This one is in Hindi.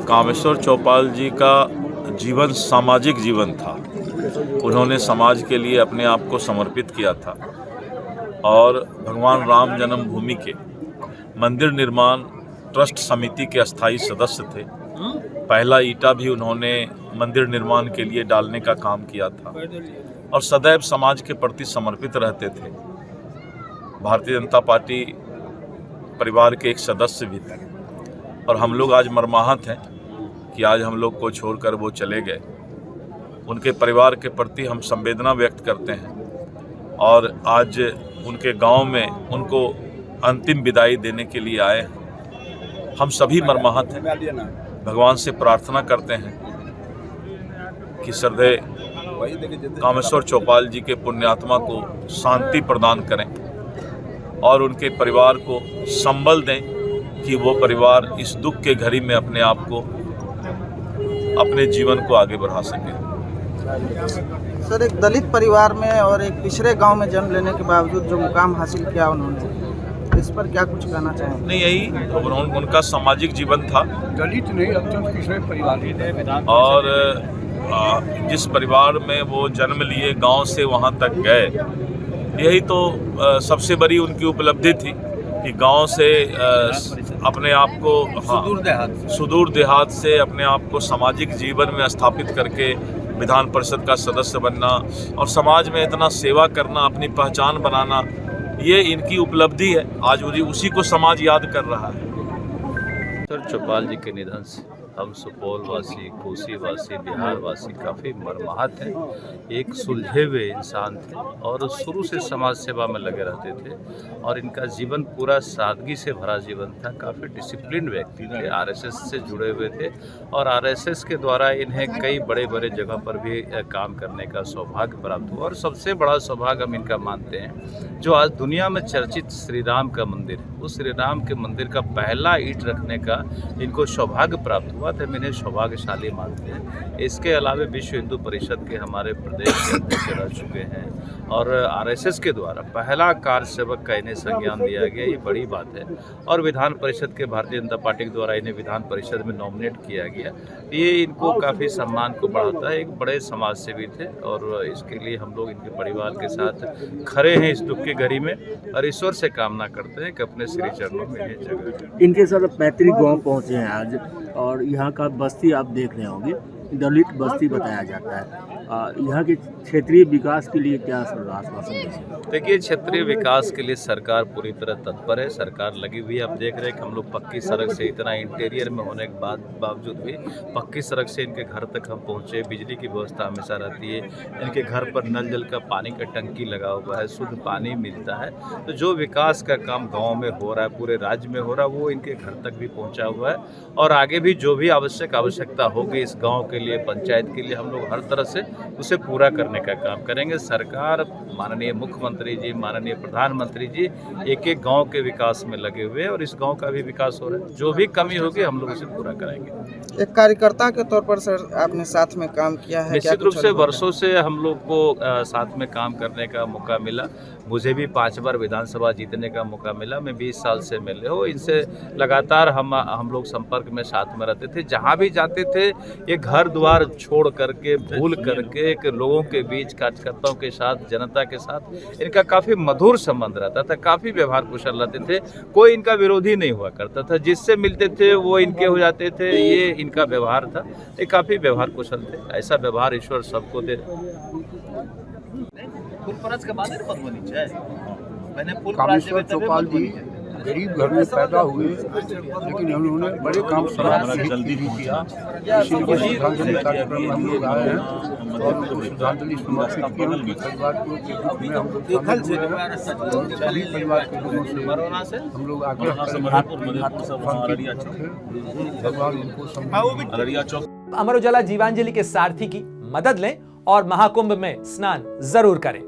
कामेश्वर चौपाल जी का जीवन सामाजिक जीवन था। उन्होंने समाज के लिए अपने आप को समर्पित किया था और भगवान राम जन्मभूमि के मंदिर निर्माण ट्रस्ट समिति के अस्थायी सदस्य थे। पहला ईंटा भी उन्होंने मंदिर निर्माण के लिए डालने का काम किया था और सदैव समाज के प्रति समर्पित रहते थे। भारतीय जनता पार्टी परिवार के एक सदस्य भी थे और हम लोग आज मर्माहत हैं कि आज हम लोग को छोड़कर वो चले गए। उनके परिवार के प्रति हम संवेदना व्यक्त करते हैं और आज उनके गांव में उनको अंतिम विदाई देने के लिए आए हैं। हम सभी मर्माहत हैं, भगवान से प्रार्थना करते हैं कि श्रद्धेय कामेश्वर चौपाल जी के पुण्यात्मा को शांति प्रदान करें और उनके परिवार को संबल दें कि वो परिवार इस दुख के घड़ी में अपने आप को, अपने जीवन को आगे बढ़ा सके। सर, एक दलित परिवार में और एक पिछड़े गांव में जन्म लेने के बावजूद जो मुकाम हासिल किया उन्होंने, इस पर क्या कुछ कहना चाहेंगे? नहीं, यही उनका सामाजिक जीवन था। दलित नहीं, अत्यंत पिछड़े परिवार और जिस परिवार में वो जन्म लिए, गांव से वहां तक गए, यही तो सबसे बड़ी उनकी उपलब्धि थी कि गांव से अपने आप को सुदूर देहात से अपने आप को सामाजिक जीवन में स्थापित करके विधान परिषद का सदस्य बनना और समाज में इतना सेवा करना, अपनी पहचान बनाना, ये इनकी उपलब्धि है। आज उसी को समाज याद कर रहा है। सर, चौपाल जी के निधन से हम सुपौल वासी, कोसी वासी, बिहार वासी काफ़ी मर्माहत हैं। एक सुलझे हुए इंसान थे और शुरू से समाज सेवा में लगे रहते थे और इनका जीवन पूरा सादगी से भरा जीवन था। काफ़ी डिसिप्लिन व्यक्ति थे, आरएसएस से जुड़े हुए थे और आरएसएस के द्वारा इन्हें कई बड़े बड़े जगह पर भी काम करने का सौभाग्य प्राप्त हुआ और सबसे बड़ा सौभाग्य हम इनका मानते हैं जो आज दुनिया में चर्चित श्री राम का मंदिर है, उस श्री राम के मंदिर का पहला ईंट रखने का इनको सौभाग्य प्राप्त हुआ था। हम इन्हें सौभाग्यशाली मानते हैं। इसके अलावा विश्व हिंदू परिषद के हमारे प्रदेश के अध्यक्ष रह चुके हैं और आरएसएस के द्वारा पहला कार्य सेवक का इन्हें संज्ञान दिया गया, ये बड़ी बात है। और विधान परिषद के भारतीय जनता पार्टी के द्वारा इन्हें विधान परिषद में नॉमिनेट किया गया, ये इनको काफ़ी सम्मान को बढ़ाता है। एक बड़े समाज सेवी थे और इसके लिए हम लोग इनके परिवार के साथ खड़े हैं इस दुख की घड़ी में और ईश्वर से कामना करते हैं कि अपने श्री चरणों में ये जगह। इनके सर पैतृक गांव पहुंचे हैं आज और यहाँ का बस्ती आप देख रहे होंगे, दलित बस्ती बताया जाता है। यहाँ के क्षेत्रीय विकास के लिए क्या आश्वासन दें? देखिए, क्षेत्रीय विकास के लिए सरकार पूरी तरह तत्पर है, सरकार लगी हुई है। आप देख रहे हैं कि हम लोग पक्की सड़क से, इतना इंटीरियर में होने के बावजूद भी पक्की सड़क से इनके घर तक हम पहुँचे। बिजली की व्यवस्था हमेशा रहती है, इनके घर पर नल जल का पानी का टंकी लगा हुआ है, शुद्ध पानी मिलता है। तो जो विकास का काम गाँव में हो रहा है, पूरे राज्य में हो रहा है, वो इनके घर तक भी पहुँचा हुआ है और आगे भी जो भी आवश्यकता होगी इस गाँव के लिए, पंचायत के लिए, हम लोग हर तरह से उसे पूरा करने का काम करेंगे। सरकार, माननीय मुख्यमंत्री जी, माननीय प्रधानमंत्री जी एक एक गांव के विकास में लगे हुए हैं और इस गांव का भी विकास हो रहा है। जो भी कमी होगी हम लोग उसे पूरा करेंगे। एक कार्यकर्ता के तौर पर सर, आपने साथ में काम किया है, निश्चित रूप से वर्षों से हम लोग को साथ में काम करने का मौका मिला। मुझे भी 5 बार विधानसभा जीतने का मौका मिला। मैं 20 साल से मिले हो, इनसे लगातार हम लोग संपर्क में साथ में रहते थे। जहाँ भी जाते थे ये घर द्वार छोड़ करके, भूल करके एक लोगों के बीच, कार्यकर्ताओं के साथ, जनता के साथ इनका काफ़ी मधुर संबंध रहता था। काफ़ी व्यवहार कुशल रहते थे, कोई इनका विरोधी नहीं हुआ करता था। जिससे मिलते थे वो इनके हो जाते थे, ये इनका व्यवहार था। ये काफ़ी व्यवहार कुशल थे। ऐसा व्यवहार ईश्वर सबको दे। कामेश्वर चौपाल जी गरीब घर में पैदा हुए, लेकिन उन्होंने बड़े काम समाज में जल्दी किया। इसीलिए श्रद्धांजलि कार्यक्रम में हम लोग आए हैं और उनको श्रद्धांजलि समर्पित की। उनके परिवार के दुख में हम लोग सभी परिवार के लोगों से हम लोग आगे भगवान उनको। अमर उजाला जीवांजलि के सारथी की मदद लें और महाकुंभ में स्नान जरूर करें।